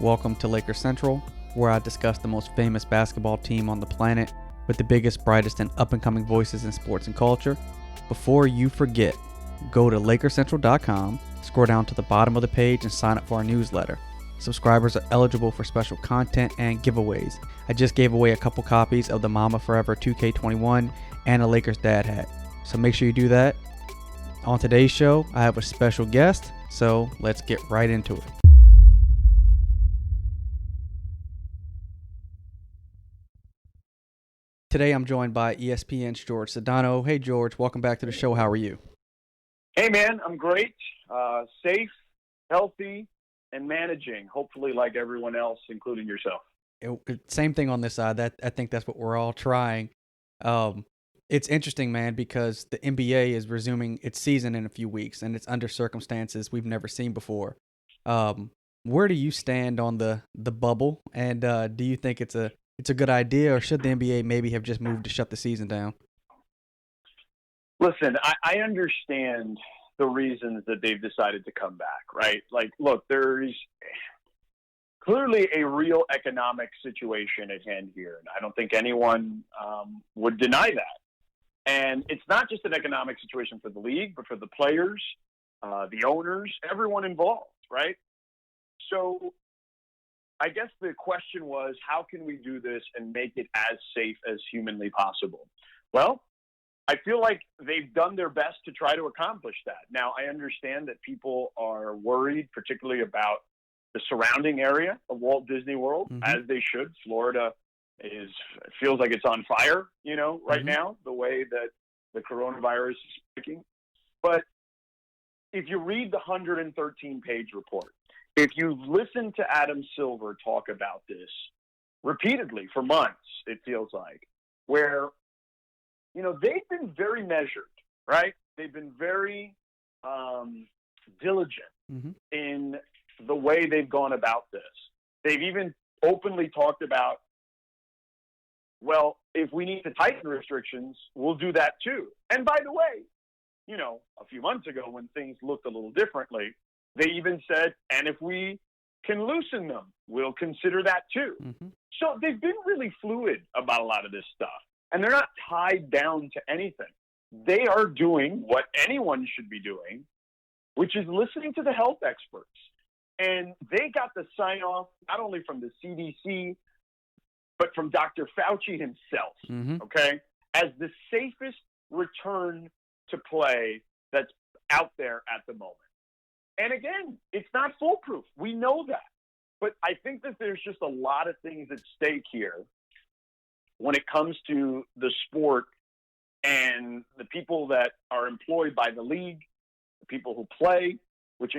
Welcome to Lakers Central, where I discuss the most famous basketball team on the planet with the biggest, brightest, and up-and-coming voices in sports and culture. Before you forget, go to LakersCentral.com, scroll down to the bottom of the page, and sign up for our newsletter. Subscribers are eligible for special content and giveaways. I just gave away a couple copies of the Mama Forever 2K21 and a Lakers Dad hat, so make sure you do that. On today's show, I have a special guest, so let's get right into it. Today I'm joined by ESPN's Jorge Sedano. Hey George, welcome back to the show. How are you? Hey man, I'm great. Safe, healthy, and managing. Hopefully like everyone else, including yourself. Same thing on this side. I think that's what we're all trying. It's interesting, man, because the NBA is resuming its season in a few weeks, and it's under circumstances we've never seen before. Where do you stand on the bubble, and do you think it's a good idea, or should the NBA maybe have just moved to shut the season down? Listen, I understand the reasons that they've decided to come back, right? Like, look, there's clearly a real economic situation at hand here, and I don't think anyone would deny that. And it's not just an economic situation for the league, but for the players, the owners, everyone involved, right? So I guess the question was, how can we do this and make it as safe as humanly possible? Well, I feel like they've done their best to try to accomplish that. Now, I understand that people are worried, particularly about the surrounding area of Walt Disney World, as they should. Florida feels like it's on fire, right now, the way that the coronavirus is speaking. But if you read the 113-page report, if you listen to Adam Silver talk about this repeatedly for months, it feels like, where, they've been very measured, right? They've been very diligent in the way they've gone about this. They've even openly talked about, well, if we need to tighten restrictions, we'll do that too. And by the way, a few months ago when things looked a little differently, they even said, and if we can loosen them, we'll consider that too. So they've been really fluid about a lot of this stuff, and they're not tied down to anything. They are doing what anyone should be doing, which is listening to the health experts. And they got the sign off not only from the CDC, but from Dr. Fauci himself, okay, as the safest return to play that's out there at the moment. And again, it's not foolproof. We know that. But I think that there's just a lot of things at stake here when it comes to the sport and the people that are employed by the league, the people who play, which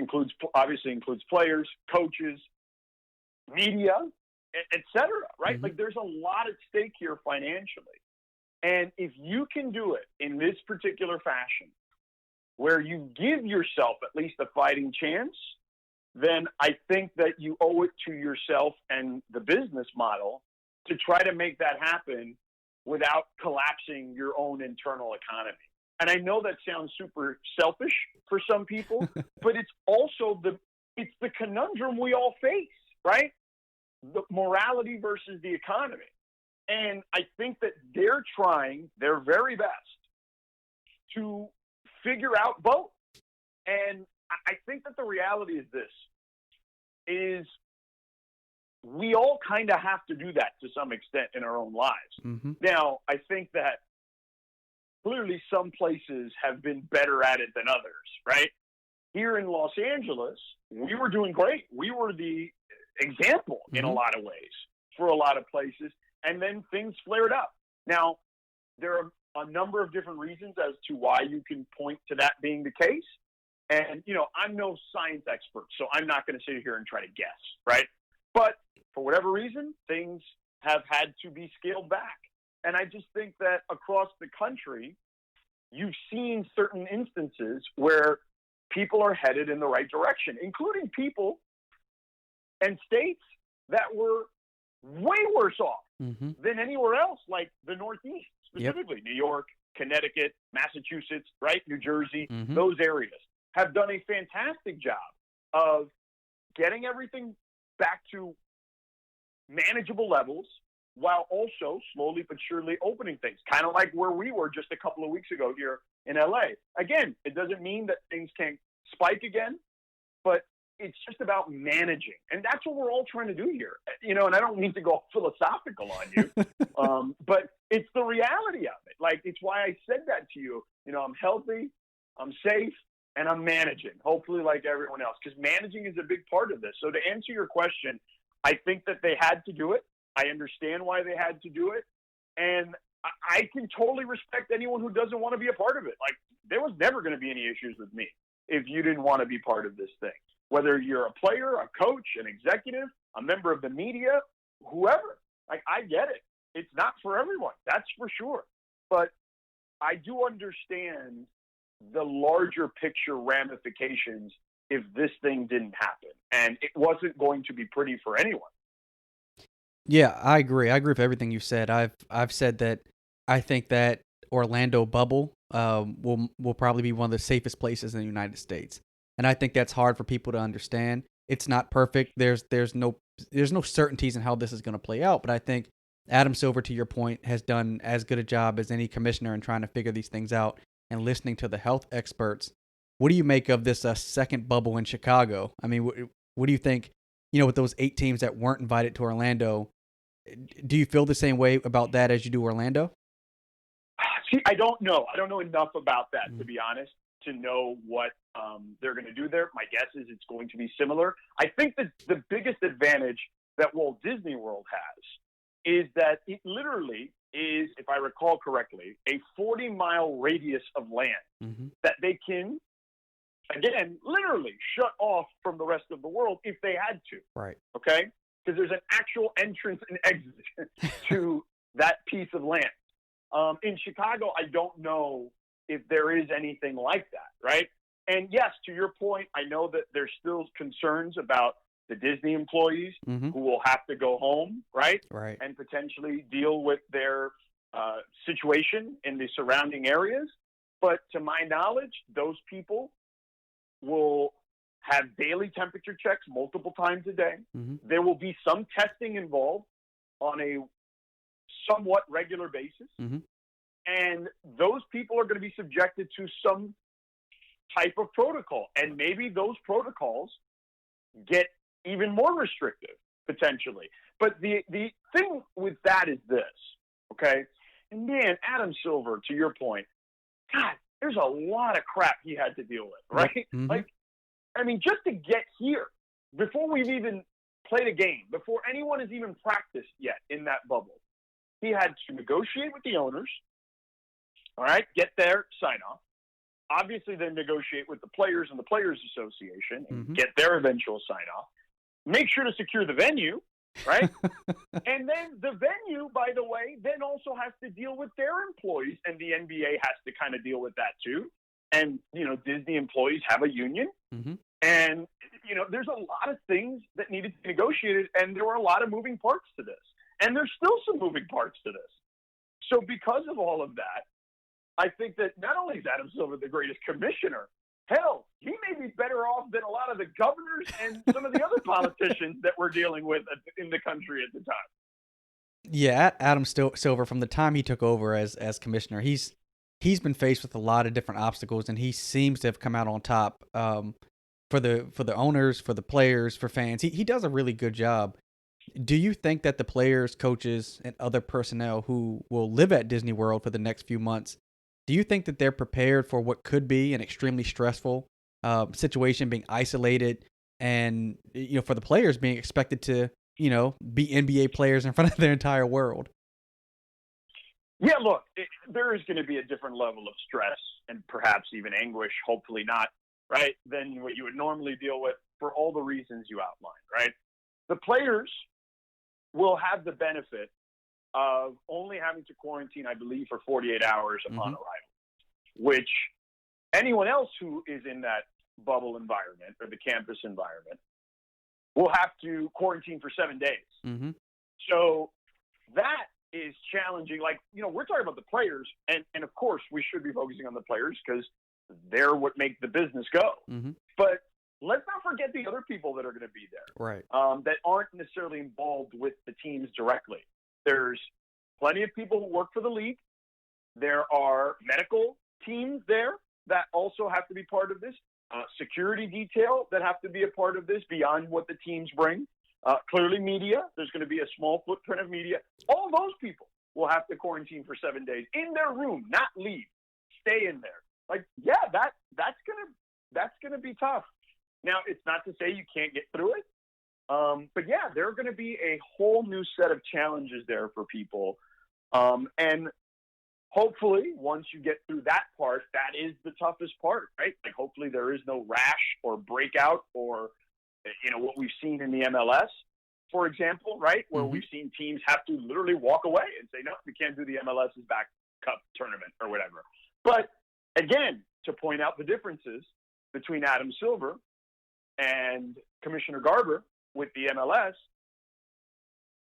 obviously includes players, coaches, media, et cetera, right? Like there's a lot at stake here financially. And if you can do it in this particular fashion, where you give yourself at least a fighting chance, then I think that you owe it to yourself and the business model to try to make that happen without collapsing your own internal economy. And I know that sounds super selfish for some people, but it's also the conundrum we all face, right? The morality versus the economy. And I think that they're trying their very best to figure out both. And I think that the reality is we all kind of have to do that to some extent in our own lives. Now, I think that clearly some places have been better at it than others, right? Here in Los Angeles, we were doing great. We were the example in a lot of ways for a lot of places. And then things flared up. Now, there are a number of different reasons as to why you can point to that being the case. And, I'm no science expert, so I'm not going to sit here and try to guess, right? But for whatever reason, things have had to be scaled back. And I just think that across the country, you've seen certain instances where people are headed in the right direction, including people and states that were way worse off than anywhere else, like the Northeast, specifically New York, Connecticut, Massachusetts, right? New Jersey, those areas have done a fantastic job of getting everything back to manageable levels while also slowly but surely opening things, kind of like where we were just a couple of weeks ago here in LA. Again, it doesn't mean that things can't spike again, but it's just about managing. And that's what we're all trying to do here. And I don't mean to go philosophical on you, but it's the reality of it. Like, it's why I said that to you. I'm healthy, I'm safe, and I'm managing, hopefully like everyone else, because managing is a big part of this. So to answer your question, I think that they had to do it. I understand why they had to do it. And I can totally respect anyone who doesn't want to be a part of it. Like, there was never going to be any issues with me if you didn't want to be part of this thing. Whether you're a player, a coach, an executive, a member of the media, whoever. Like, I get it. It's not for everyone. That's for sure. But I do understand the larger picture ramifications if this thing didn't happen. And it wasn't going to be pretty for anyone. Yeah, I agree. I agree with everything you said. I've said that I think that Orlando bubble will probably be one of the safest places in the United States. And I think that's hard for people to understand. It's not perfect. There's no certainties in how this is going to play out. But I think Adam Silver, to your point, has done as good a job as any commissioner in trying to figure these things out and listening to the health experts. What do you make of this second bubble in Chicago? I mean, what do you think? With those 8 teams that weren't invited to Orlando, do you feel the same way about that as you do Orlando? See, I don't know. I don't know enough about that, to be honest, to know what they're going to do there. My guess is it's going to be similar. I think that the biggest advantage that Walt Disney World has is that it literally is, if I recall correctly, a 40-mile radius of land that they can, again, literally shut off from the rest of the world if they had to. Right. Okay? Because there's an actual entrance and exit to that piece of land. In Chicago, I don't know if there is anything like that, right? And yes, to your point, I know that there's still concerns about the Disney employees who will have to go home, right? Right. And potentially deal with their situation in the surrounding areas. But to my knowledge, those people will have daily temperature checks multiple times a day. There will be some testing involved on a somewhat regular basis. And those people are going to be subjected to some type of protocol. And maybe those protocols get even more restrictive, potentially. But the thing with that is this, okay? And man, Adam Silver, to your point, God, there's a lot of crap he had to deal with, right? Like, I mean, just to get here, before we've even played a game, before anyone has even practiced yet in that bubble, he had to negotiate with the owners, all right, get their sign-off. Obviously, then negotiate with the players and the Players Association and get their eventual sign-off. Make sure to secure the venue, right? And then the venue, by the way, then also has to deal with their employees, and the NBA has to kind of deal with that too. And, Disney employees have a union. And, there's a lot of things that needed to be negotiated, and there were a lot of moving parts to this. And there's still some moving parts to this. So because of all of that, I think that not only is Adam Silver the greatest commissioner, hell, he may be better off than a lot of the governors and some of the other politicians that we're dealing with in the country at the time. Yeah, Adam Silver, from the time he took over as commissioner, he's been faced with a lot of different obstacles, and he seems to have come out on top for the owners, for the players, for fans. He does a really good job. Do you think that the players, coaches, and other personnel who will live at Disney World for the next few months, do you think that they're prepared for what could be an extremely stressful situation, being isolated, and for the players being expected to be NBA players in front of their entire world? Yeah, look, there is going to be a different level of stress and perhaps even anguish, hopefully not, right, than what you would normally deal with for all the reasons you outlined, right? The players will have the benefit of only having to quarantine, I believe, for 48 hours upon arrival, which anyone else who is in that bubble environment or the campus environment will have to quarantine for 7 days. So that is challenging. Like, we're talking about the players, and of course we should be focusing on the players because they're what make the business go. But let's not forget the other people that are going to be there, Right. that aren't necessarily involved with the teams directly. There's plenty of people who work for the league. There are medical teams there that also have to be part of this, security detail that have to be a part of this beyond what the teams bring. Clearly media, there's going to be a small footprint of media. All those people will have to quarantine for 7 days in their room, not leave, stay in there. Like, yeah, that's gonna be tough. Now, it's not to say you can't get through it, but yeah, there are going to be a whole new set of challenges there for people, and hopefully, once you get through that part, that is the toughest part, right? Like, hopefully, there is no rash or breakout or what we've seen in the MLS, for example, right, where we've seen teams have to literally walk away and say, no, we can't do the MLS's back cup tournament or whatever. But again, to point out the differences between Adam Silver and Commissioner Garber with the MLS.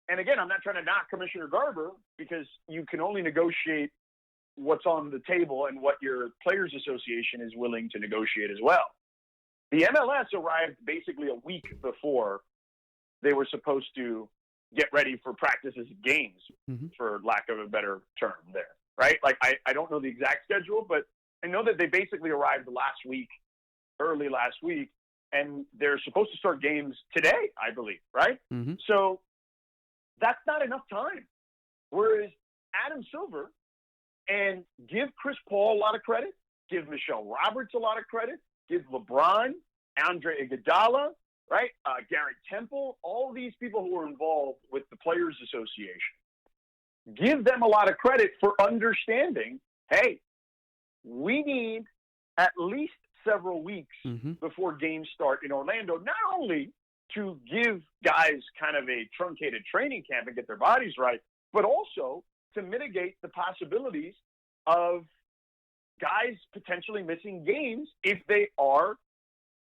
And again, I'm not trying to knock Commissioner Garber, because you can only negotiate what's on the table and what your Players Association is willing to negotiate as well. The MLS arrived basically a week before they were supposed to get ready for practices and games, for lack of a better term there, right? Like, I don't know the exact schedule, but I know that they basically arrived early last week, and they're supposed to start games today, I believe, right? So that's not enough time. Whereas Adam Silver, and give Chris Paul a lot of credit, give Michelle Roberts a lot of credit, give LeBron, Andre Iguodala, right? Garrett Temple, all these people who are involved with the Players Association. Give them a lot of credit for understanding, hey, we need at least several weeks before games start in Orlando, not only to give guys kind of a truncated training camp and get their bodies right, but also to mitigate the possibilities of guys potentially missing games if they are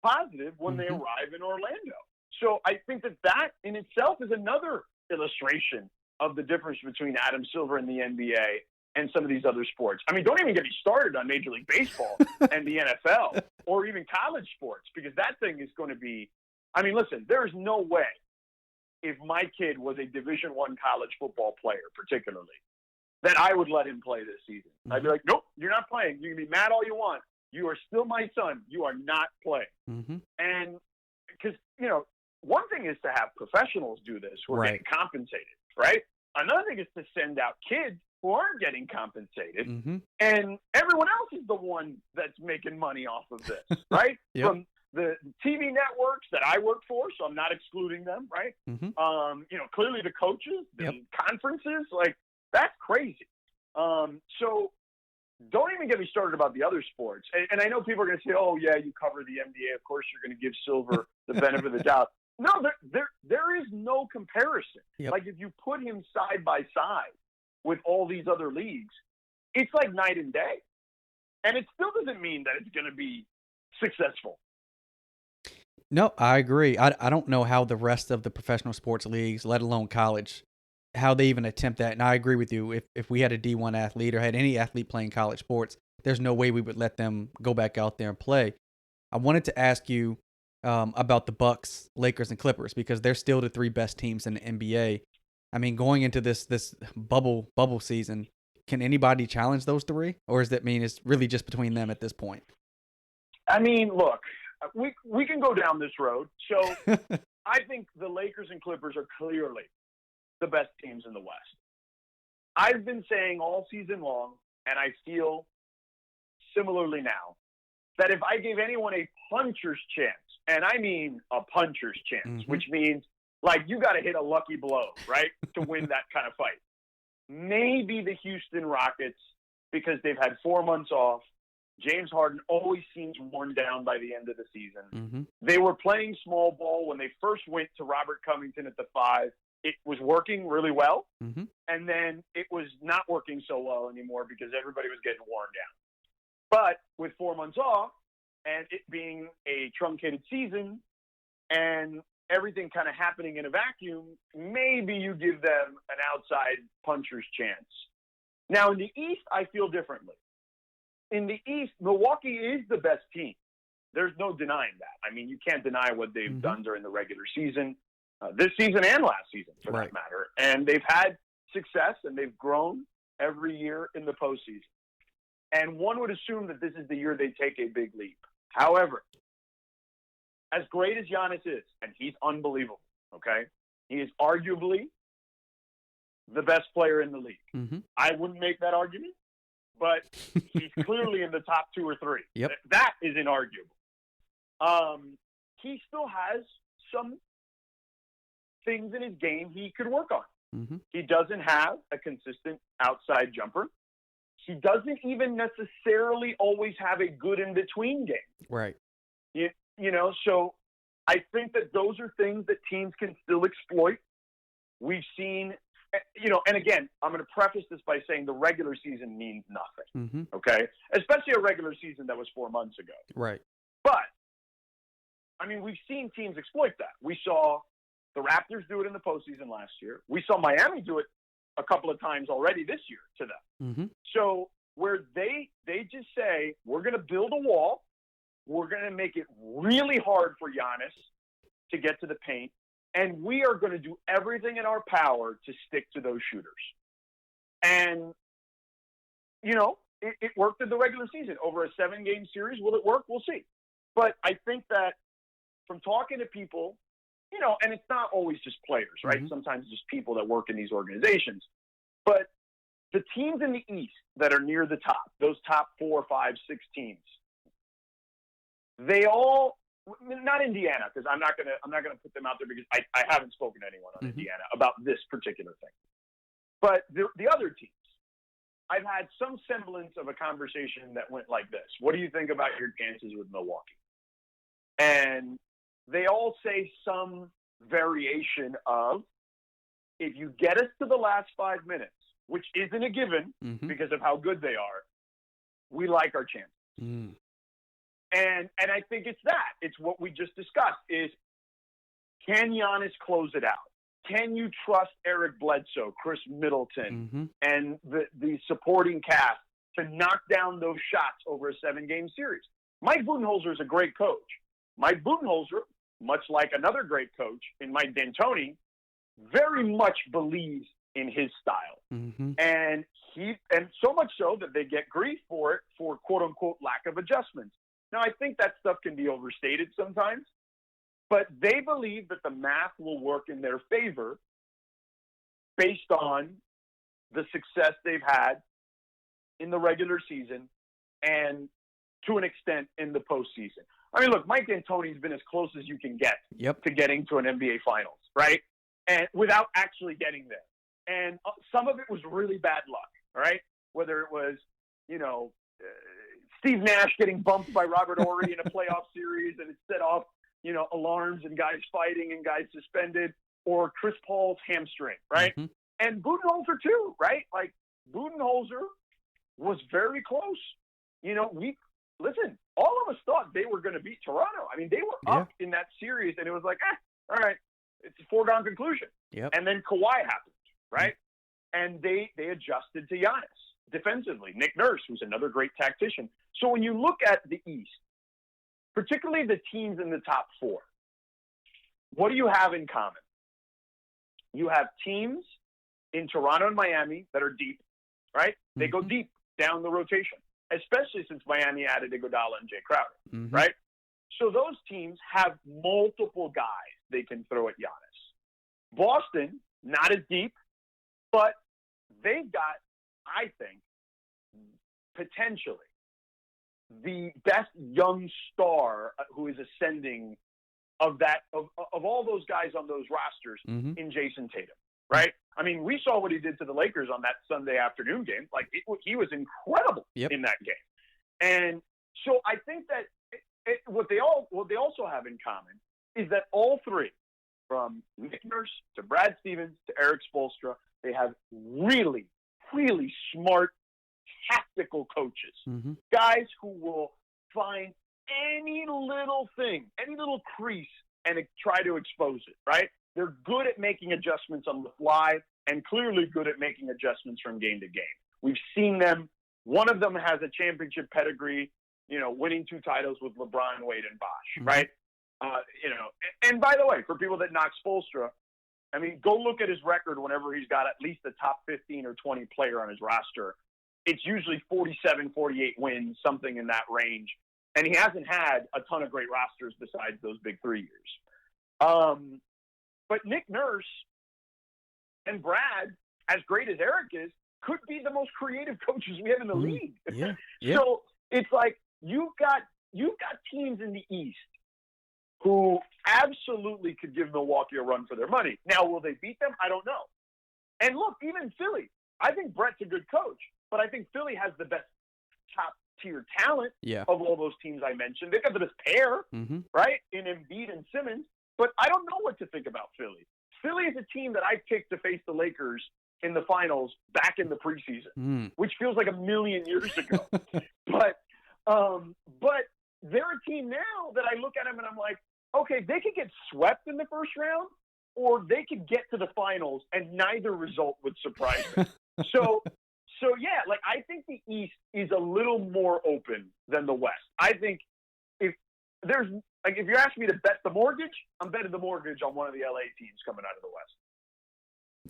positive when they arrive in Orlando. So I think that in itself is another illustration of the difference between Adam Silver and the NBA and some of these other sports. I mean, don't even get me started on Major League Baseball and the NFL or even college sports, because that thing is going to be, I mean, listen, there's no way, if my kid was a Division I college football player particularly, that I would let him play this season. I'd be like, nope, you're not playing. You can be mad all you want. You are still my son. You are not playing. And because, one thing is to have professionals do this who are getting compensated, right? Another thing is to send out kids who aren't getting compensated, and everyone else is the one that's making money off of this, right? From the TV networks that I work for, so I'm not excluding them, right? Clearly the coaches, the conferences, like, that's crazy. So don't even get me started about the other sports. And I know people are going to say, oh, yeah, you cover the NBA. Of course you're going to give Silver the benefit of the doubt. No, there is no comparison. Like, if you put him side by side with all these other leagues, it's like night and day. And it still doesn't mean that it's going to be successful. No, I agree. I don't know how the rest of the professional sports leagues, let alone college, how they even attempt that. And I agree with you. If we had a D1 athlete or had any athlete playing college sports, there's no way we would let them go back out there and play. I wanted to ask you about the Bucks, Lakers, and Clippers, because they're still the three best teams in the NBA. I mean, going into this bubble season, can anybody challenge those three, or does that mean it's really just between them at this point? I mean, look, we can go down this road. So I think the Lakers and Clippers are clearly the best teams in the West. I've been saying all season long, and I feel similarly now, that if I gave anyone a puncher's chance, and I mean a puncher's chance, which means, like, you got to hit a lucky blow, right, to win that kind of fight, maybe the Houston Rockets, because they've had 4 months off. James Harden always seems worn down by the end of the season. They were playing small ball when they first went to Robert Covington at the 5. It was working really well, and then it was not working so well anymore because everybody was getting worn down. But with 4 months off and it being a truncated season and everything kind of happening in a vacuum, maybe you give them an outside puncher's chance. Now, in the East, I feel differently. In the East, Milwaukee is the best team. There's no denying that. I mean, you can't deny what they've done during the regular season, this season and last season, for that matter. And they've had success, and they've grown every year in the postseason. And one would assume that this is the year they take a big leap. However, as great as Giannis is, and he's unbelievable, okay? He is arguably the best player in the league. I wouldn't make that argument, but he's clearly in the top 2 or 3. Yep. That is inarguable. He still has some things in his game he could work on. He doesn't have a consistent outside jumper. He doesn't even necessarily always have a good in-between game. Right. You know, so I think that those are things that teams can still exploit. We've seen, you know, and again, I'm going to preface this by saying the regular season means nothing, okay? Especially a regular season that was 4 months ago. Right. But, I mean, we've seen teams exploit that. We saw the Raptors do it in the postseason last year. We saw Miami do it a couple of times already this year to them. So where they just say, we're going to build a wall, we're going to make it really hard for Giannis to get to the paint, and we are going to do everything in our power to stick to those shooters. And, you know, it worked in the regular season. Over a 7-game series, will it work? We'll see. But I think that from talking to people, you know, and it's not always just players, right? Sometimes just people that work in these organizations. But the teams in the East that are near the top, those top 4, 5, 6 teams, they all, not Indiana, because I'm not gonna put them out there because I haven't spoken to anyone on Indiana about this particular thing. But the other teams, I've had some semblance of a conversation that went like this: what do you think about your chances with Milwaukee? And they all say some variation of, if you get us to the last 5 minutes, which isn't a given because of how good they are, we like our chances. And I think it's that. It's what we just discussed is, can Giannis close it out? Can you trust Eric Bledsoe, Chris Middleton, and the supporting cast to knock down those shots over a 7-game series? Mike Budenholzer is a great coach. Mike Budenholzer, much like another great coach in Mike D'Antoni, very much believes in his style. And so much so that they get grief for it, for quote-unquote lack of adjustments. Now, I think that stuff can be overstated sometimes, but they believe that the math will work in their favor based on the success they've had in the regular season and, to an extent, in the postseason. I mean, look, Mike D'Antoni's been as close as you can get to getting to an NBA Finals, right? And without actually getting there. And some of it was really bad luck, right? Whether it was, you know, Steve Nash getting bumped by Robert Horry in a playoff series and it set off, you know, alarms and guys fighting and guys suspended, or Chris Paul's hamstring, right? And Budenholzer too, right? Like, Budenholzer was very close. You know, listen, all of us thought they were going to beat Toronto. I mean, they were up in that series, and it was like, all right, it's a foregone conclusion. And then Kawhi happened, right? And they adjusted to Giannis defensively. Nick Nurse, who's another great tactician. So when you look at the East, particularly the teams in the top 4, what do you have in common? You have teams in Toronto and Miami that are deep, right? They go deep down the rotation, especially since Miami added Iguodala and Jay Crowder, right? So those teams have multiple guys they can throw at Giannis. Boston, not as deep, but they've got, I think, potentially the best young star who is ascending of all those guys on those rosters in Jason Tatum, right? I mean, we saw what he did to the Lakers on that Sunday afternoon game. Like, he was incredible in that game. And so I think that what they also have in common is that all three, from Nick Nurse to Brad Stevens to Eric Spoelstra, they have really, really smart tactical coaches, guys who will find any little thing, any little crease, and try to expose it, right? They're good at making adjustments on the fly and clearly good at making adjustments from game to game. We've seen them. One of them has a championship pedigree winning 2 titles with LeBron, Wade, and Bosh, right? And by the way, for people that knock Spoelstra, I mean, go look at his record whenever he's got at least a top 15 or 20 player on his roster. It's usually 47, 48 wins, something in that range. And he hasn't had a ton of great rosters besides those big 3 years. But Nick Nurse and Brad, as great as Eric is, could be the most creative coaches we have in the league. Yeah. So it's like you've got teams in the East who absolutely could give Milwaukee a run for their money. Now, will they beat them? I don't know. And look, even Philly, I think Brett's a good coach, but I think Philly has the best top-tier talent of all those teams I mentioned. They've got the best pair, right, in Embiid and Simmons, but I don't know what to think about Philly. Philly is a team that I picked to face the Lakers in the finals back in the preseason, which feels like a million years ago. But they're a team now that I look at them and I'm like, okay, they could get swept in the first round, or they could get to the finals, and neither result would surprise me. So yeah, like I think the East is a little more open than the West. I think if you're asking me to bet the mortgage, I'm betting the mortgage on one of the LA teams coming out of the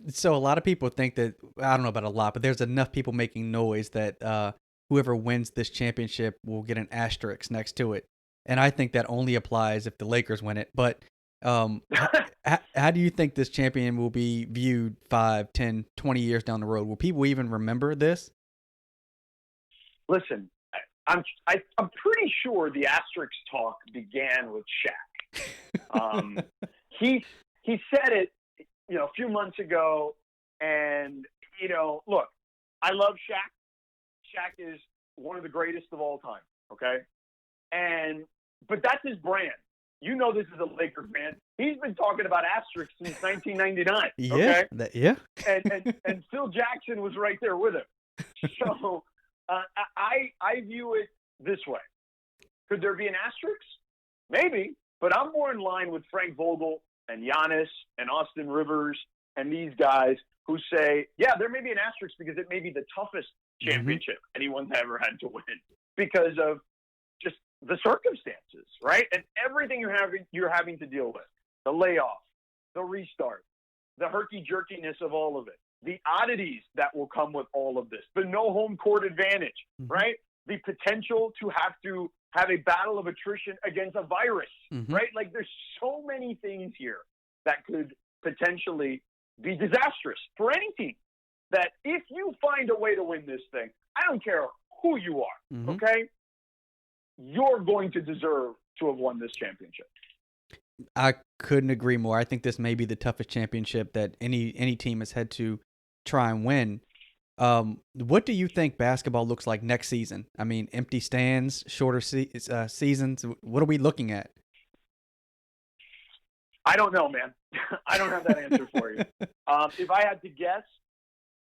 West. So a lot of people think that, I don't know about a lot, but there's enough people making noise that whoever wins this championship will get an asterisk next to it. And I think that only applies if the Lakers win it. But how do you think this champion will be viewed 5, 10, 20 years down the road? Will people even remember this? Listen, I'm pretty sure the asterisk talk began with Shaq. He said it, a few months ago, and look, I love Shaq. Shaq is one of the greatest of all time. Okay, but that's his brand. This is a Lakers fan. He's been talking about asterisks since 1999. Yeah. And Phil Jackson was right there with him. So I view it this way. Could there be an asterisk? Maybe, but I'm more in line with Frank Vogel and Giannis and Austin Rivers and these guys who say, yeah, there may be an asterisk because it may be the toughest championship anyone's ever had to win because of just the circumstances, right? And everything you're having to deal with, the layoff, the restart, the herky-jerkiness of all of it, the oddities that will come with all of this, the no home court advantage, right? The potential to have a battle of attrition against a virus, right? Like there's so many things here that could potentially be disastrous for any team. That if you find a way to win this thing, I don't care who you are, okay? You're going to deserve to have won this championship. I couldn't agree more. I think this may be the toughest championship that any team has had to try and win. What do you think basketball looks like next season? I mean, empty stands, shorter seasons. What are we looking at? I don't know, man. I don't have that answer for you. If I had to guess,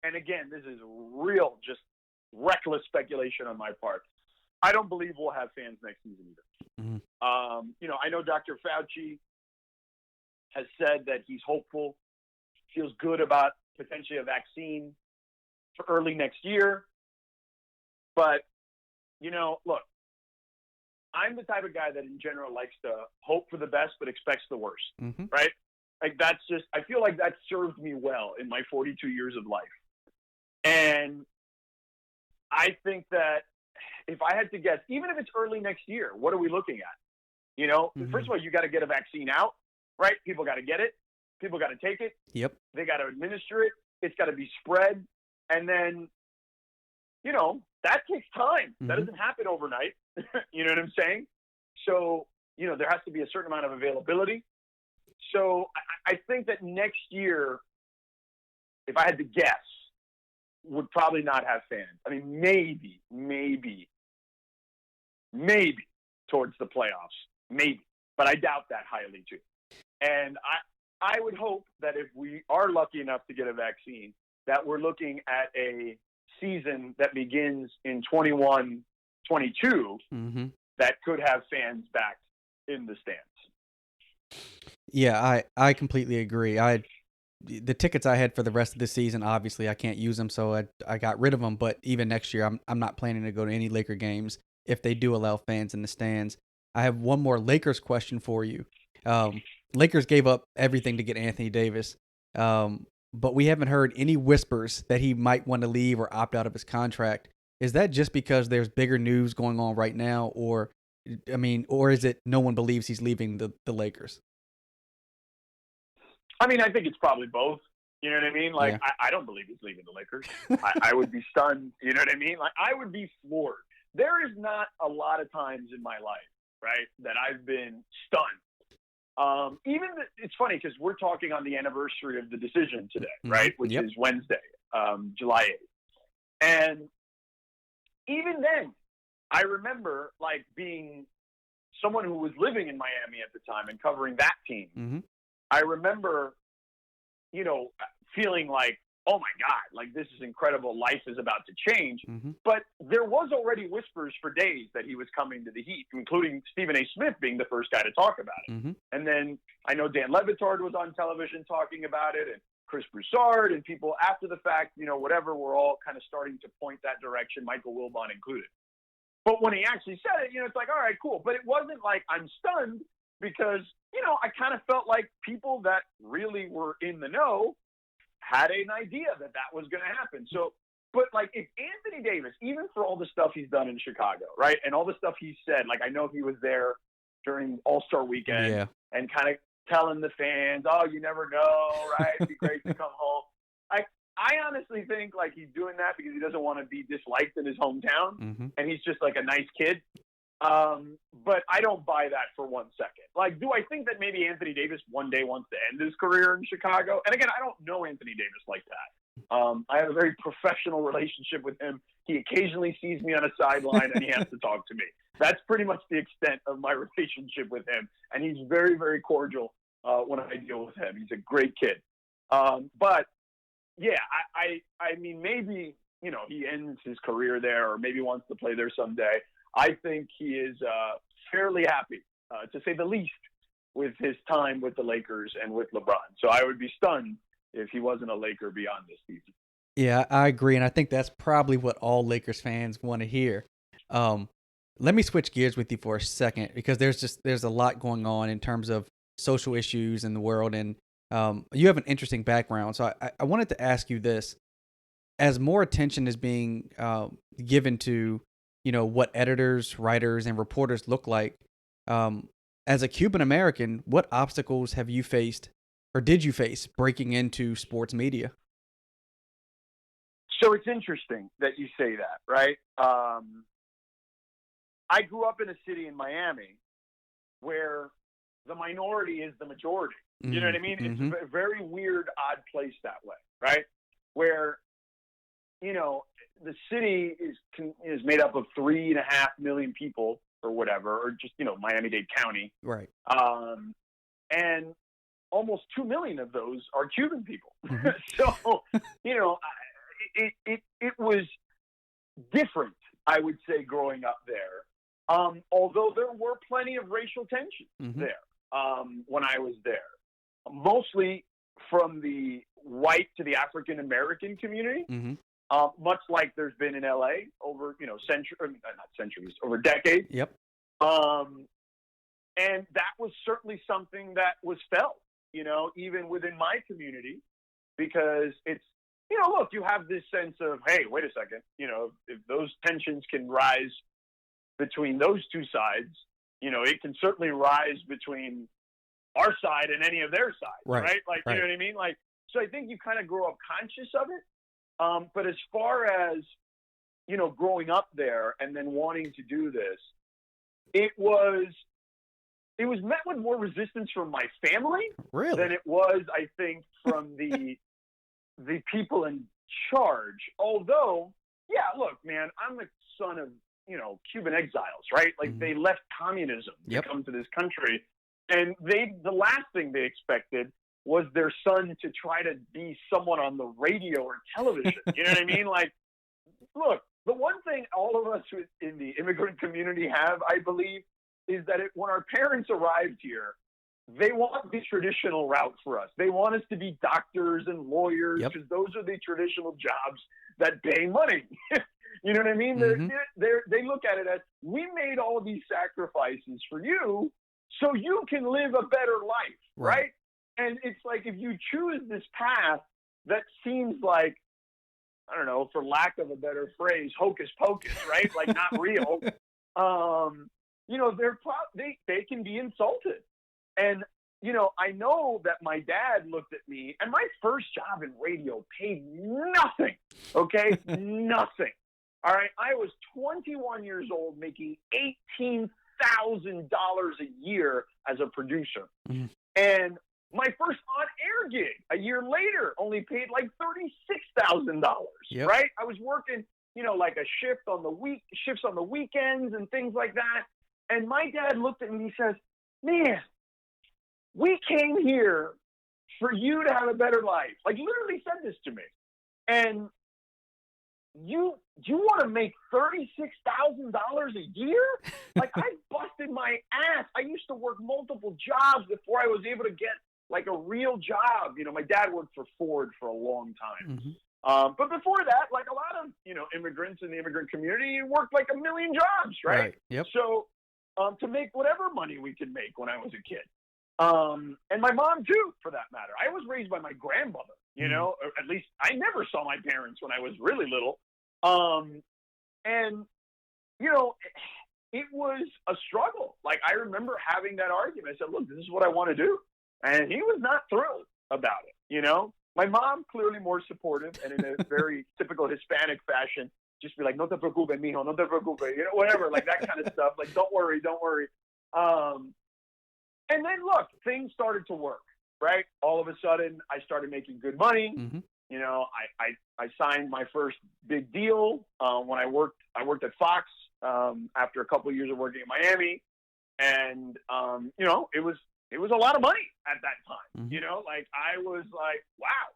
and again, this is real, just reckless speculation on my part, I don't believe we'll have fans next season either. I know Dr. Fauci has said that he's hopeful, feels good about potentially a vaccine for early next year. But, look, I'm the type of guy that in general likes to hope for the best but expects the worst, right? Like I feel like that served me well in my 42 years of life. And I think that if I had to guess, even if it's early next year, what are we looking at? First of all, you got to get a vaccine out, right? People got to get it. People got to take it. Yep. They got to administer it. It's got to be spread. And then, that takes time. That doesn't happen overnight. You know what I'm saying? So, there has to be a certain amount of availability. So I think that next year, if I had to guess, would probably not have fans. I mean, maybe towards the playoffs, maybe, but I doubt that highly too. And I would hope that if we are lucky enough to get a vaccine, that we're looking at a season that begins in 21-22 that could have fans back in the stands. Yeah, I completely agree. The tickets I had for the rest of the season, obviously I can't use them, so I got rid of them. But even next year, I'm not planning to go to any Laker games. if they do allow fans in the stands. I have one more Lakers question for you. Lakers gave up everything to get Anthony Davis, but we haven't heard any whispers that he might want to leave or opt out of his contract. Is that just because there's bigger news going on right now, or is it no one believes he's leaving the Lakers? I mean, I think it's probably both. You know what I mean? Like, Yeah. I don't believe he's leaving the Lakers. I would be stunned. You know what I mean? Like, I would be floored. There is not a lot of times in my life, right, that I've been stunned. It's funny because we're talking on the anniversary of the decision today, right, which is Wednesday, July 8th. And even then, I remember, like, being someone who was living in Miami at the time and covering that team. Mm-hmm. I remember, feeling like, oh my God, like this is incredible. Life is about to change. Mm-hmm. But there was already whispers for days that he was coming to the Heat, including Stephen A. Smith being the first guy to talk about it. Mm-hmm. And then I know Dan Levitard was on television talking about it, and Chris Broussard and people after the fact, whatever, were all kind of starting to point that direction, Michael Wilbon included. But when he actually said it, it's like, all right, cool. But it wasn't like I'm stunned because, I kind of felt like people that really were in the know had an idea that was going to happen. So, but like if Anthony Davis, even for all the stuff he's done in Chicago, right, and all the stuff he said, like I know he was there during All-Star Weekend and kind of telling the fans, oh, you never know, right? It'd be great to come home. I honestly think like he's doing that because he doesn't want to be disliked in his hometown, and he's just like a nice kid. But I don't buy that for 1 second. Like, do I think that maybe Anthony Davis one day wants to end his career in Chicago? And again, I don't know Anthony Davis like that. I have a very professional relationship with him. He occasionally sees me on a sideline and he has to talk to me. That's pretty much the extent of my relationship with him. And he's very, very cordial when I deal with him. He's a great kid. But yeah, I mean, maybe, he ends his career there or maybe wants to play there someday. I think he is fairly happy, to say the least, with his time with the Lakers and with LeBron. So I would be stunned if he wasn't a Laker beyond this season. Yeah, I agree, and I think that's probably what all Lakers fans want to hear. Let me switch gears with you for a second because there's a lot going on in terms of social issues in the world, and you have an interesting background. So I wanted to ask you this: as more attention is being given to what editors, writers, and reporters look like, as a Cuban American, what obstacles have you faced or did you face breaking into sports media? So it's interesting that you say that, right? I grew up in a city in Miami where the minority is the majority. You know what I mean? Mm-hmm. It's a very weird, odd place that way, right? Where, the city is made up of 3.5 million people or whatever, or just, Miami-Dade County. Right. And almost 2 million of those are Cuban people. Mm-hmm. So, it was different, I would say, growing up there. Although there were plenty of racial tension there when I was there, mostly from the white to the African American community. Much like there's been in LA over, over decades. Yep. And that was certainly something that was felt, even within my community, because it's, look, you have this sense of, hey, wait a second, if those tensions can rise between those two sides, it can certainly rise between our side and any of their sides, right? Like, you know what I mean? Like, so I think you kind of grow up conscious of it. But as far as, growing up there and then wanting to do this, it was met with more resistance from my family than it was, I think, from the people in charge. Although, yeah, look, man, I'm the son of, Cuban exiles, right? Like they left communism to come to this country. And the last thing they expected was their son to try to be someone on the radio or television. You know what I mean? Like, look, the one thing all of us in the immigrant community have, I believe, is that when our parents arrived here, they want the traditional route for us. They want us to be doctors and lawyers because those are the traditional jobs that pay money. You know what I mean? Mm-hmm. They look at it as, we made all of these sacrifices for you so you can live a better life, right? And it's like, if you choose this path that seems like, I don't know, for lack of a better phrase, hocus pocus, right? Like, not real. You know, they can be insulted. And, you know, I know that my dad looked at me, and my first job in radio paid nothing, okay? Nothing. All right? I was 21 years old, making $18,000 a year as a producer. Mm-hmm. And my first on-air gig a year later only paid like $36,000, right? I was working, you know, like shifts on the weekends and things like that. And my dad looked at me and he says, man, we came here for you to have a better life. Like, literally said this to me. And you want to make $36,000 a year? Like, I busted my ass. I used to work multiple jobs before I was able to get like a real job. You know, my dad worked for Ford for a long time. Mm-hmm. But before that, like a lot of, you know, immigrants in the immigrant community worked like a million jobs, right? Yep. So to make whatever money we could make when I was a kid. And my mom too, for that matter. I was raised by my grandmother, you know, or at least I never saw my parents when I was really little. And, you know, it was a struggle. Like, I remember having that argument. I said, look, this is what I want to do. And he was not thrilled about it, you know. My mom, clearly more supportive, and in a very typical Hispanic fashion, just be like, no te preocupes, mijo, no te preocupes, you know, whatever, like that kind of stuff. Like, don't worry. And then, look, things started to work, right? All of a sudden, I started making good money. Mm-hmm. You know, I signed my first big deal when I worked at Fox after a couple of years of working in Miami. And, you know, it was a lot of money at that time. Mm-hmm. You know, like, I was like, wow,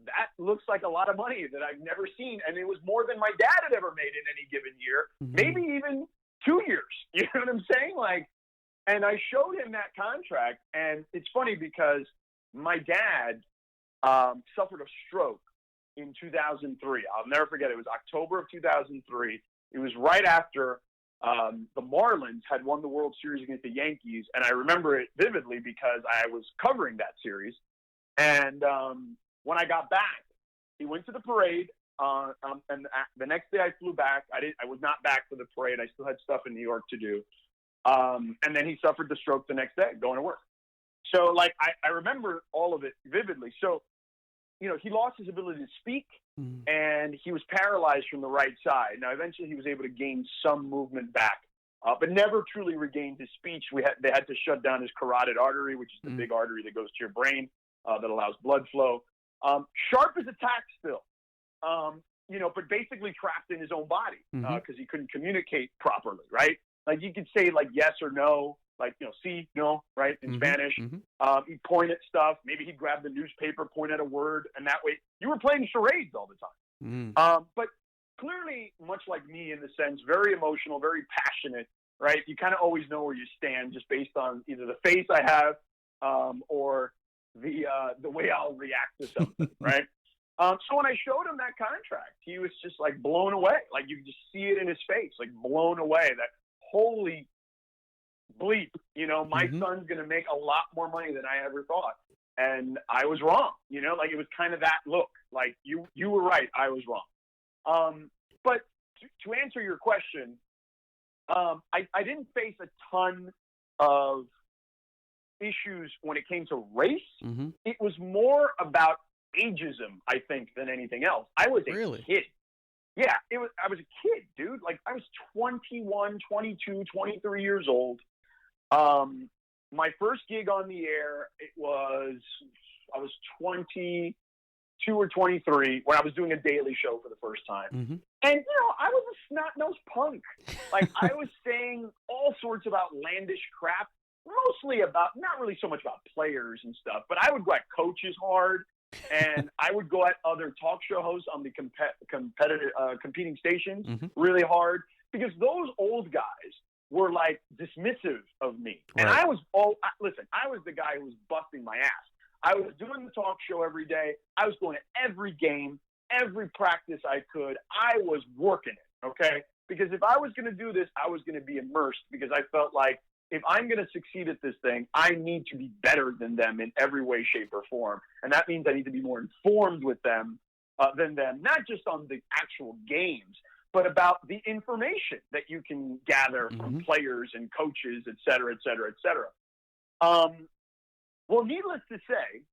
that looks like a lot of money that I've never seen. And it was more than my dad had ever made in any given year, maybe even 2 years. You know what I'm saying? Like, and I showed him that contract. And it's funny because my dad suffered a stroke in 2003. I'll never forget. It was October of 2003. It was right after the Marlins had won the World Series against the Yankees, and I remember it vividly because I was covering that series. And when I got back, he went to the parade, and the next day I flew back. I was not back for the parade. I still had stuff in New York to do. And then he suffered the stroke the next day going to work. So, like, I remember all of it vividly. So, you know, he lost his ability to speak, and he was paralyzed from the right side. Now, eventually he was able to gain some movement back, but never truly regained his speech. They had to shut down his carotid artery, which is the big artery that goes to your brain that allows blood flow. Sharp as a tack still, you know, but basically trapped in his own body because he couldn't communicate properly, right? Like, you could say, like, yes or no, like, you know, sí, no, right, in Spanish. He'd point at stuff. Maybe he'd grab the newspaper, point at a word, and that way you were playing charades all the time. But clearly, much like me in the sense, very emotional, very passionate, right? You kind of always know where you stand just based on either the face I have or the way I'll react to something, right? So when I showed him that contract, he was just, like, blown away. Like, you could just see it in his face, like, blown away. That holy bleep, you know, my son's going to make a lot more money than I ever thought. And I was wrong, you know, like, it was kind of that look, like, you were right, I was wrong. But to answer your question, I didn't face a ton of issues when it came to race. It was more about ageism, I think, than anything else. I was a kid. Yeah, I was a kid, dude. Like, I was 21, 22, 23 years old. My first gig on the air, I was 22 or 23 when I was doing a daily show for the first time. And, you know, I was a snot-nosed punk. Like, I was saying all sorts of outlandish crap, mostly about, not really so much about players and stuff, but I would go at coaches hard. And I would go at other talk show hosts on the competing stations really hard because those old guys were, like, dismissive of me. And I was I was the guy who was busting my ass. I was doing the talk show every day. I was going to every game, every practice I could. I was working it. Okay. Because if I was going to do this, I was going to be immersed, because I felt like if I'm going to succeed at this thing, I need to be better than them in every way, shape, or form. And that means I need to be more informed with them than them, not just on the actual games, but about the information that you can gather from players and coaches, et cetera, et cetera, et cetera. Well, needless to say,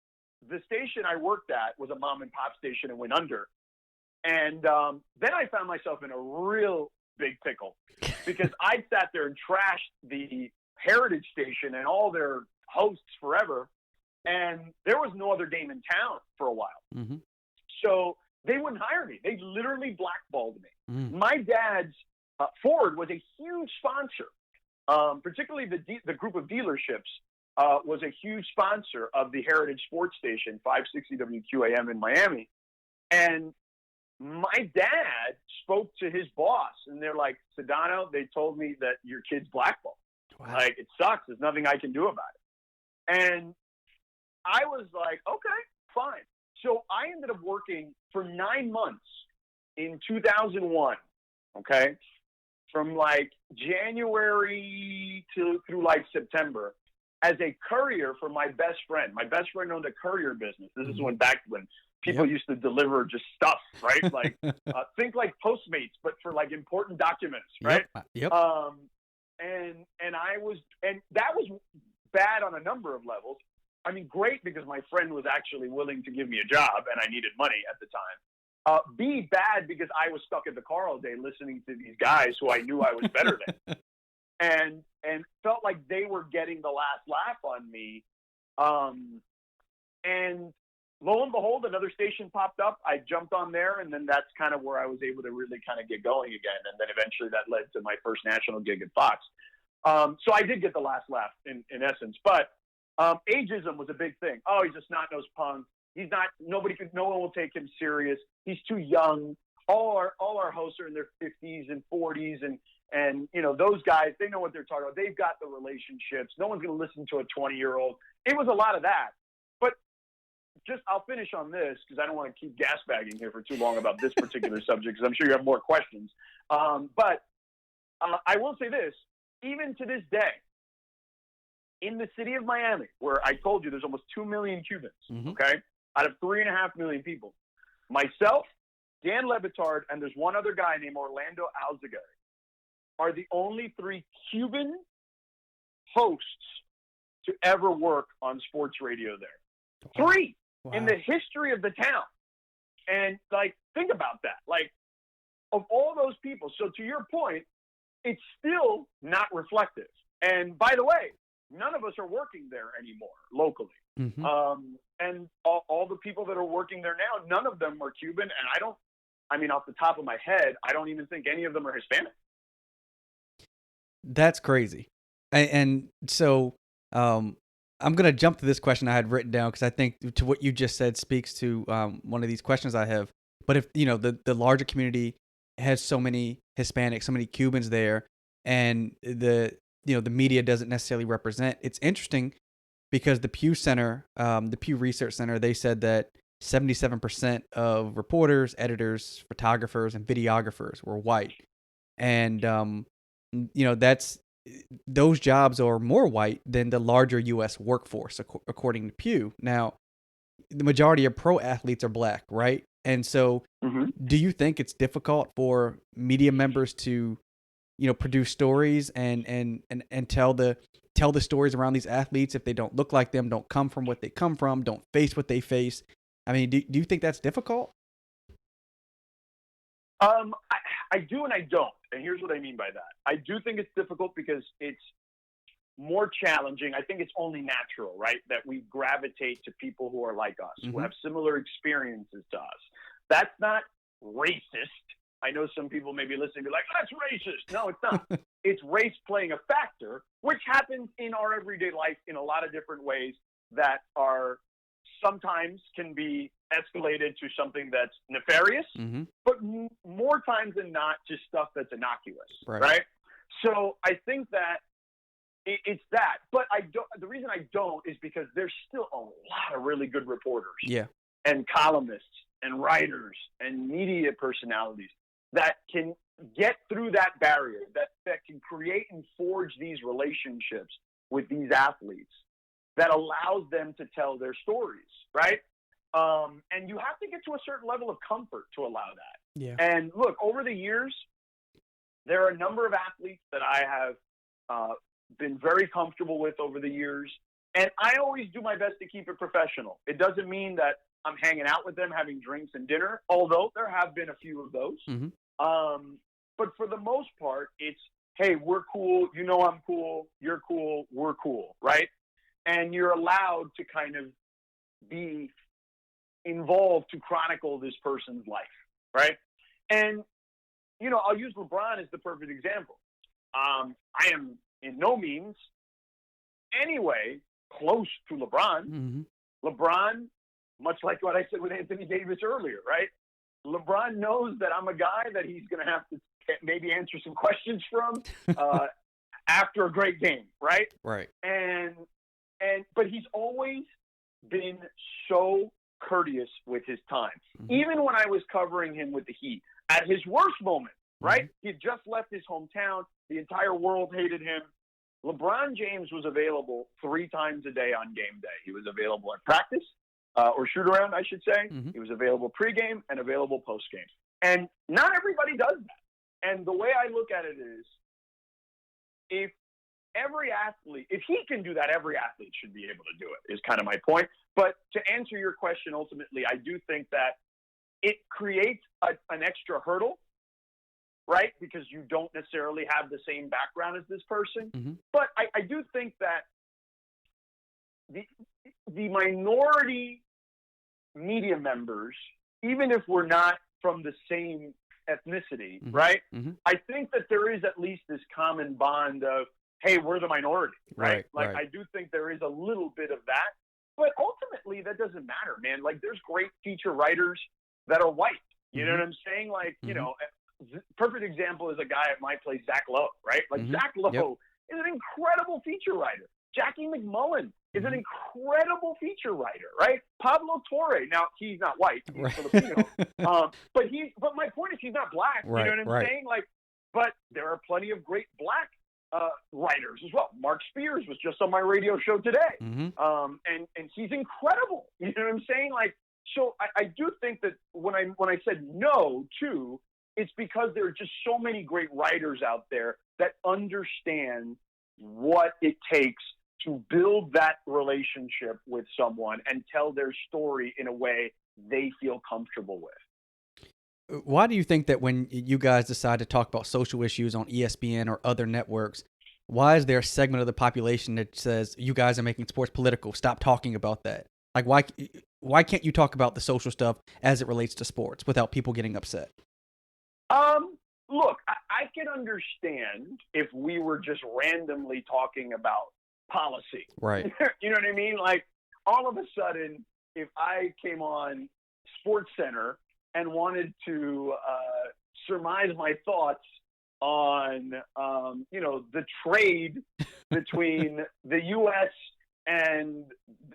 the station I worked at was a mom and pop station and went under. And then I found myself in a real big pickle, because I sat there and trashed the Heritage station and all their hosts forever, and there was no other game in town for a while. So they wouldn't hire me. They literally blackballed me. My dad's Ford was a huge sponsor, particularly the group of dealerships was a huge sponsor of the Heritage Sports Station, 560 WQAM in Miami. And my dad spoke to his boss, and they're like, Sedano, they told me that your kid's blackballed. Wow. Like, it sucks. There's nothing I can do about it. And I was like, okay, fine. So I ended up working for 9 months in 2001, okay, from like January through like September, as a courier for my best friend. My best friend owned a courier business. This is when people used to deliver just stuff, right? Like think like Postmates, but for like important documents, right? Yep. And that was bad on a number of levels. I mean, great, because my friend was actually willing to give me a job and I needed money at the time. B, bad, because I was stuck in the car all day listening to these guys who I knew I was better than. And felt like they were getting the last laugh on me. And lo and behold, another station popped up. I jumped on there, and then that's kind of where I was able to really kind of get going again. And then eventually that led to my first national gig at Fox. So I did get the last laugh in essence. But ageism was a big thing. Oh, he's a snot-nosed punk. He's not. No one will take him serious. He's too young. All our hosts are in their 50s and 40s, and you know, those guys, they know what they're talking about. They've got the relationships. No one's going to listen to a 20-year-old. It was a lot of that. But I'll finish on this, because I don't want to keep gas bagging here for too long about this particular subject, because I'm sure you have more questions. But I will say this, even to this day, in the city of Miami, where I told you there's almost 2 million Cubans, okay, out of 3.5 million people, myself, Dan Lebitard, and there's one other guy named Orlando Alzagari, are the only 3 Cuban hosts to ever work on sports radio there. 3 in the history of the town. And, like, think about that. Like, of all those people, so to your point, it's still not reflective. And, by the way, none of us are working there anymore locally. And all the people that are working there now, none of them are Cuban. And off the top of my head, I don't even think any of them are Hispanic. That's crazy. And so I'm going to jump to this question I had written down, because I think to what you just said speaks to one of these questions I have. But if, you know, the larger community has so many Hispanics, so many Cubans there, and the media doesn't necessarily represent, it's interesting, because the Pew Research Center, they said that 77% of reporters, editors, photographers, and videographers were white. And, those jobs are more white than the larger U.S. workforce, according to Pew. Now, the majority of pro athletes are black, right? And so do you think it's difficult for media members to, produce stories and tell the stories around these athletes if they don't look like them, don't come from what they come from, don't face what they face? I mean, do you think that's difficult? I do and I don't. And here's what I mean by that. I do think it's difficult because it's more challenging. I think it's only natural, right, that we gravitate to people who are like us, who have similar experiences to us. That's not racist. I know some people may be listening and be like, that's racist. No, it's not. It's race playing a factor, which happens in our everyday life in a lot of different ways that are sometimes can be escalated to something that's nefarious, but more times than not, just stuff that's innocuous, right? So I think that it's that. But the reason I don't is because there's still a lot of really good reporters and columnists and writers and media personalities that get through that barrier, that can create and forge these relationships with these athletes that allows them to tell their stories, right? And you have to get to a certain level of comfort to allow that. Yeah. And look, over the years, there are a number of athletes that I have been very comfortable with over the years. And I always do my best to keep it professional. It doesn't mean that I'm hanging out with them, having drinks and dinner, although there have been a few of those. Mm-hmm. But for the most part, it's, hey, we're cool. You know I'm cool. You're cool. We're cool, right? And you're allowed to kind of be involved to chronicle this person's life, right? And, you know, I'll use LeBron as the perfect example. I am in no means anyway close to LeBron. Mm-hmm. LeBron, much like what I said with Anthony Davis earlier, right? LeBron knows that I'm a guy that he's going to have to maybe answer some questions from after a great game, right? Right. But he's always been so courteous with his time. Mm-hmm. Even when I was covering him with the Heat, at his worst moment, right? Mm-hmm. He had just left his hometown. The entire world hated him. LeBron James was available 3 times a day on game day. He was available at practice, or shoot-around, I should say. Mm-hmm. He was available pregame and available postgame. And not everybody does that. And the way I look at it is, if every athlete, if he can do that, every athlete should be able to do it, is kind of my point. But to answer your question, ultimately, I do think that it creates an extra hurdle, right? Because you don't necessarily have the same background as this person. Mm-hmm. But I do think that the minority media members, even if we're not from the same ethnicity, mm-hmm. right? Mm-hmm. I think that there is at least this common bond of, hey, we're the minority, right? Right. I do think there is a little bit of that. But ultimately, that doesn't matter, man. Like, there's great feature writers that are white. You know what I'm saying? Like, you know, perfect example is a guy at my place, Zach Lowe, right? Like, Zach Lowe is an incredible feature writer. Jackie McMullen is an incredible feature writer, right? Pablo Torre. Now, he's not white. He's Filipino. But my point is, he's not black. Right, you know what I'm saying? Like, but there are plenty of great black writers as well. Mark Spears was just on my radio show today. Mm-hmm. And he's incredible. You know what I'm saying? Like, so I do think that when I said no to, it's because there are just so many great writers out there that understand what it takes to build that relationship with someone and tell their story in a way they feel comfortable with. Why do you think that when you guys decide to talk about social issues on ESPN or other networks, why is there a segment of the population that says you guys are making sports political? Stop talking about that. Like, why can't you talk about the social stuff as it relates to sports without people getting upset? Look, I can understand if we were just randomly talking about policy. Right. You know what I mean? Like, all of a sudden, if I came on Sports Center and wanted to surmise my thoughts on, the trade between the U.S. and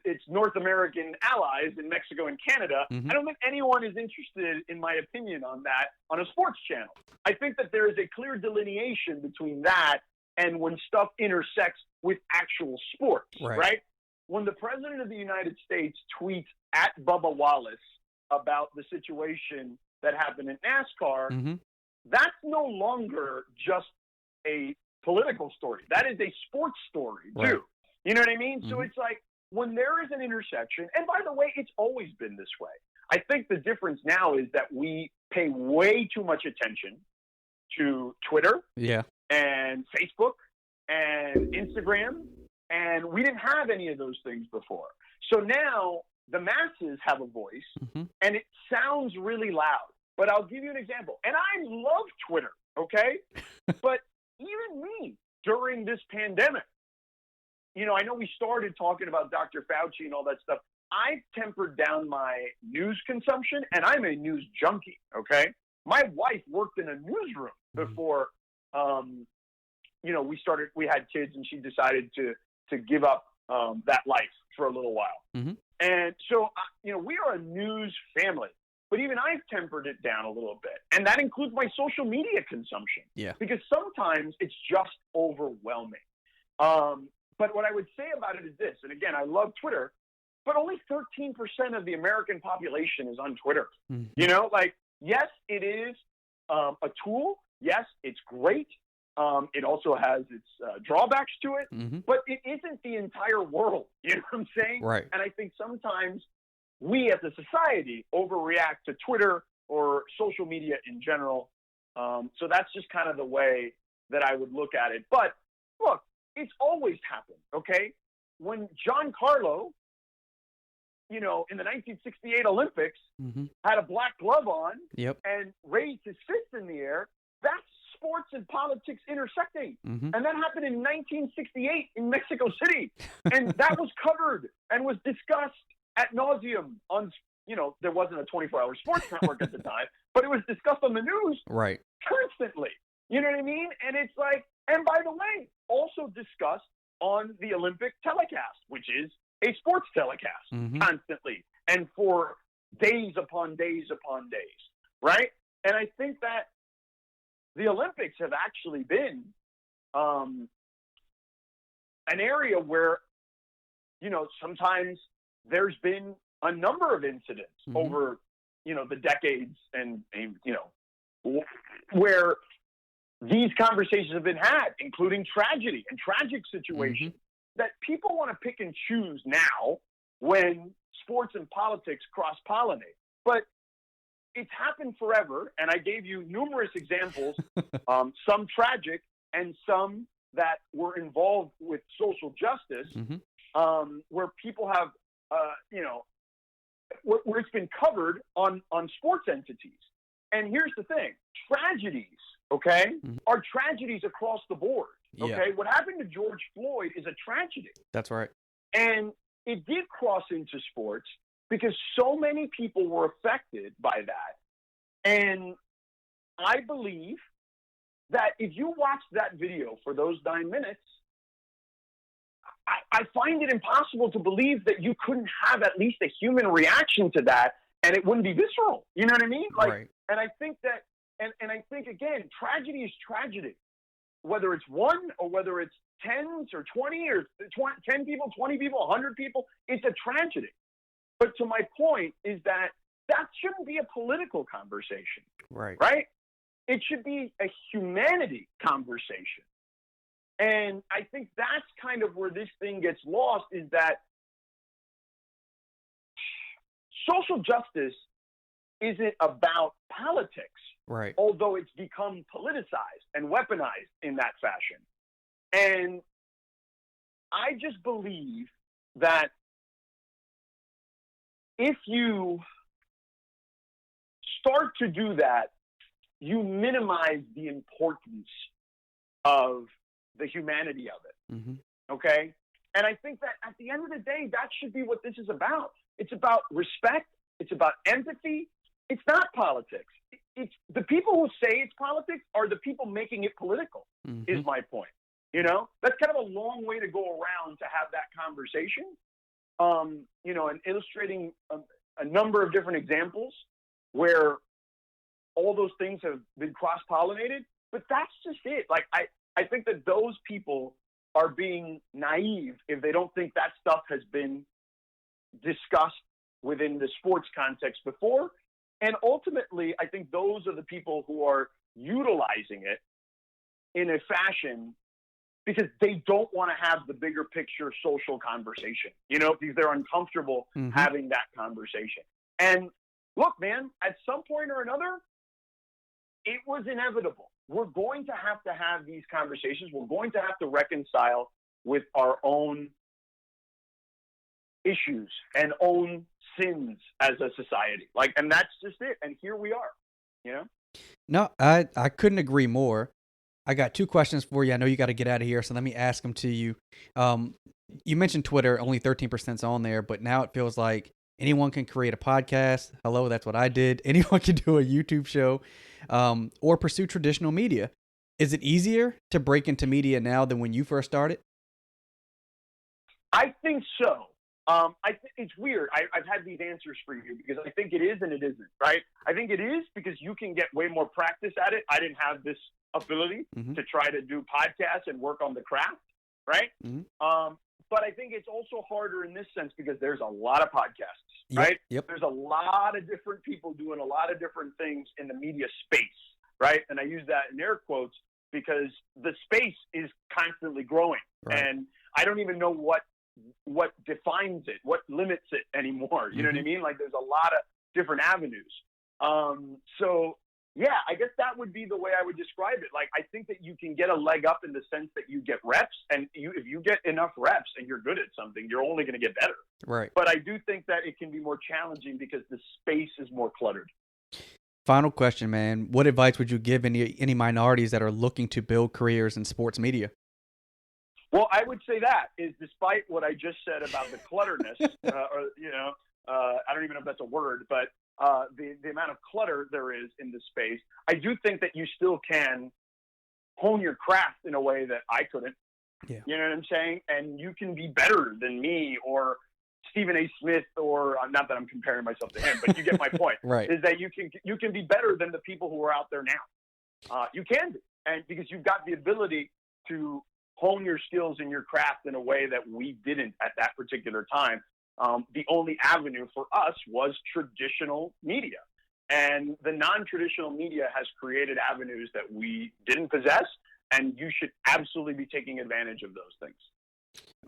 its North American allies in Mexico and Canada, I don't think anyone is interested in my opinion on that on a sports channel. I think that there is a clear delineation between that and when stuff intersects with actual sports, right? When the President of the United States tweets at Bubba Wallace about the situation that happened in NASCAR, that's no longer just a political story. That is a sports story, too. Right. You know what I mean? So it's like, when there is an intersection, and by the way, it's always been this way. I think the difference now is that we pay way too much attention to Twitter and Facebook and Instagram, and we didn't have any of those things before. So now the masses have a voice, and it sounds really loud. But I'll give you an example. And I love Twitter, okay? But even me, during this pandemic, I know we started talking about Dr. Fauci and all that stuff. I've tempered down my news consumption, and I'm a news junkie, okay? My wife worked in a newsroom before, we had kids, and she decided to give up that life for a little while. And so, we are a news family. but even I've tempered it down a little bit. And that includes my social media consumption. Yeah. Because sometimes it's just overwhelming. But what I would say about it is this, and again, I love Twitter, but only 13% of the American population is on Twitter. Mm-hmm. You know, like, yes, it is a tool. Yes, it's great. It also has its drawbacks to it, mm-hmm. but it isn't the entire world. You know what I'm saying? Right. And I think sometimes we as a society overreact to Twitter or social media in general. So that's just kind of the way that I would look at it. But look, it's always happened, okay? When Giancarlo, you know, in the 1968 Olympics, mm-hmm. had a black glove on yep. and raised his fist in the air, that's sports and politics intersecting. Mm-hmm. And that happened in 1968 in Mexico City. And that was covered and was discussed ad nauseum on, you know, there wasn't a 24-hour sports network at the time, but it was discussed on the news right. constantly. You know what I mean? And it's like, and by the way, also discussed on the Olympic telecast, which is a sports telecast mm-hmm. constantly and for days upon days upon days, right? And I think that the Olympics have actually been an area where, you know, sometimes there's been a number of incidents mm-hmm. over, you know, the decades and, you know, where these conversations have been had, including tragedy and tragic situations mm-hmm. that people want to pick and choose now when sports and politics cross-pollinate. But it's happened forever, and I gave you numerous examples, some tragic and some that were involved with social justice, mm-hmm. Where people have, you know, where it's been covered on sports entities. And here's the thing, tragedies, okay, mm-hmm. are tragedies across the board, okay? Yeah. What happened to George Floyd is a tragedy. That's right. And it did cross into sports because so many people were affected by that. And I believe that if you watch that video for those 9 minutes, I find it impossible to believe that you couldn't have at least a human reaction to that and it wouldn't be visceral. You know what I mean? Like, right. And I think that, and I think, again, tragedy is tragedy. Whether it's one or whether it's tens or 20 or 10 people, 20 people, 100 people, it's a tragedy. But to my point is that shouldn't be a political conversation. Right. Right? It should be a humanity conversation. And I think that's kind of where this thing gets lost, is that social justice isn't about politics. Right. Although it's become politicized and weaponized in that fashion. And I just believe that if you start to do that, you minimize the importance of the humanity of it. Mm-hmm. Okay? And I think that at the end of the day, that should be what this is about. It's about respect. It's about empathy. It's not politics. It's the people who say it's politics are the people making it political, mm-hmm. is my point. You know, that's kind of a long way to go around to have that conversation, you know, and illustrating a number of different examples where all those things have been cross-pollinated. But that's just it. Like, I think that those people are being naive if they don't think that stuff has been discussed within the sports context before. And ultimately, I think those are the people who are utilizing it in a fashion because they don't want to have the bigger picture social conversation, you know, because they're uncomfortable mm-hmm. having that conversation. And look, man, at some point or another, it was inevitable. We're going to have these conversations. We're going to have to reconcile with our own issues and own sins as a society. Like, and that's just it. And here we are, you know? No, I couldn't agree more. I got two questions for you. I know you got to get out of here, so let me ask them to you. You mentioned Twitter, only 13% is on there, but now it feels like anyone can create a podcast. Hello, that's what I did. Anyone can do a YouTube show, or pursue traditional media. Is it easier to break into media now than when you first started? I think so. It's weird. I've had these answers for you because I think it is and it isn't, right? I think it is because you can get way more practice at it. I didn't have this ability to try to do podcasts and work on the craft, right? But I think it's also harder in this sense because there's a lot of podcasts, right? There's a lot of different people doing a lot of different things in the media space, right? And I use that in air quotes because the space is constantly growing. And I don't even know what defines it, what limits it anymore. You know what I mean? Like there's a lot of different avenues. So yeah, I guess that would be the way I would describe it. Like, I think that you can get a leg up in the sense that you get reps, and if you get enough reps and you're good at something, you're only going to get better. Right. But I do think that it can be more challenging because the space is more cluttered. Final question, man. What advice would you give any minorities that are looking to build careers in sports media? Well, I would say that is despite what I just said about the clutterness, I don't even know if that's a word, but the amount of clutter there is in the space, I do think that you still can hone your craft in a way that I couldn't. Yeah. You know what I'm saying? And you can be better than me or Stephen A. Smith, or not that I'm comparing myself to him, but you get my point. Right. Is that you can be better than the people who are out there now. You can be, and because you've got the ability to hone your skills and your craft in a way that we didn't at that particular time. The only avenue for us was traditional media. And the non-traditional media has created avenues that we didn't possess, and you should absolutely be taking advantage of those things.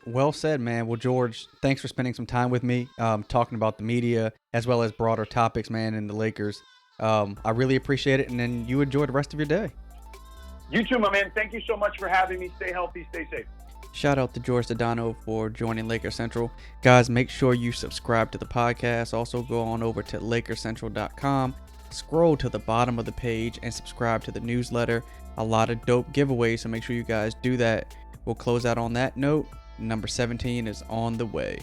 Well said, man. Well, George, thanks for spending some time with me, talking about the media as well as broader topics, man, and the Lakers. I really appreciate it, and then you enjoy the rest of your day. You too, my man. Thank you so much for having me. Stay healthy, stay safe. Shout out to Jorge Sedano for joining Laker Central. Guys, make sure you subscribe to the podcast. Also, go on over to LakerCentral.com. Scroll to the bottom of the page and subscribe to the newsletter. A lot of dope giveaways, so make sure you guys do that. We'll close out on that note. Number 17 is on the way.